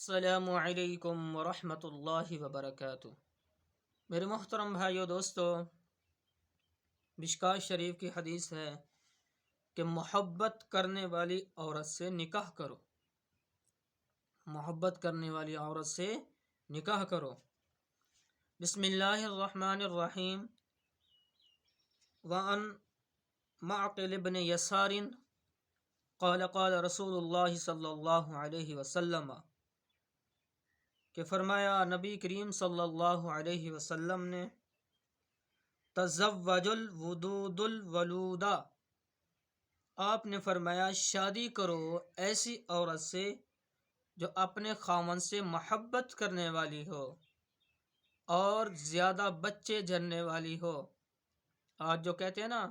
السلام علیکم ورحمۃ اللہ وبرکاتہ۔ میرے محترم بھائیو دوستو، مشکوٰۃ شریف کی حدیث ہے کہ محبت کرنے والی عورت سے نکاح کرو، محبت کرنے والی عورت سے نکاح کرو۔ بسم اللہ الرحمن الرحیم۔ وعن معقل بن یسار قال قال رسول اللہ صلی اللہ علیہ وسلم، کہ فرمایا نبی کریم صلی اللہ علیہ وسلم نے، تزوج الودود الولودا، آپ نے فرمایا شادی کرو ایسی عورت سے جو اپنے خاوند سے محبت کرنے والی ہو اور زیادہ بچے جننے والی ہو۔ آج جو کہتے ہیں نا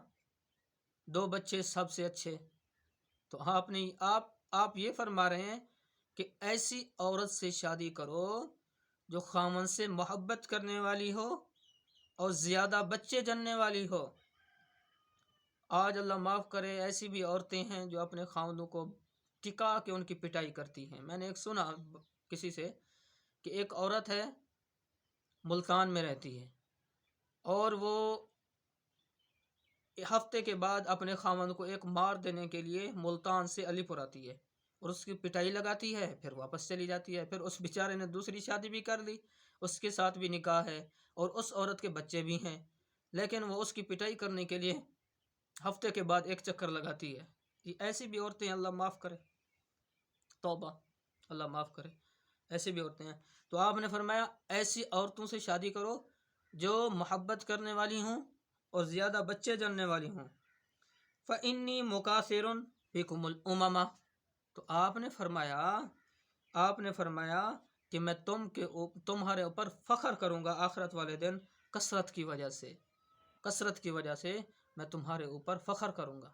2 بچے سب سے اچھے، تو آپ یہ فرما رہے ہیں کہ ایسی عورت سے شادی کرو جو خاوند سے محبت کرنے والی ہو اور زیادہ بچے جننے والی ہو۔ آج اللہ معاف کرے ایسی بھی عورتیں ہیں جو اپنے خاوندوں کو ٹکا کے ان کی پٹائی کرتی ہیں۔ میں نے ایک سنا کسی سے کہ ایک عورت ہے، ملتان میں رہتی ہے، اور وہ ہفتے کے بعد اپنے خاوند کو ایک مار دینے کے لیے ملتان سے علی پور آتی ہے اور اس کی پٹائی لگاتی ہے، پھر واپس چلی جاتی ہے۔ پھر اس بیچارے نے دوسری شادی بھی کر لی، اس کے ساتھ بھی نکاح ہے اور اس عورت کے بچے بھی ہیں، لیکن وہ اس کی پٹائی کرنے کے لیے ہفتے کے بعد ایک چکر لگاتی ہے۔ یہ ایسی بھی عورتیں ہیں، اللہ معاف کرے، توبہ، اللہ معاف کرے، ایسی بھی عورتیں ہیں۔ تو آپ نے فرمایا ایسی عورتوں سے شادی کرو جو محبت کرنے والی ہوں اور زیادہ بچے جننے والی ہوں۔ فَإِنِّي مُكَاثِرٌ بِكُمُ الْأُمَمَ، تو آپ نے فرمایا کہ میں تمہارے اوپر فخر کروں گا آخرت والے دن، کثرت کی وجہ سے میں تمہارے اوپر فخر کروں گا۔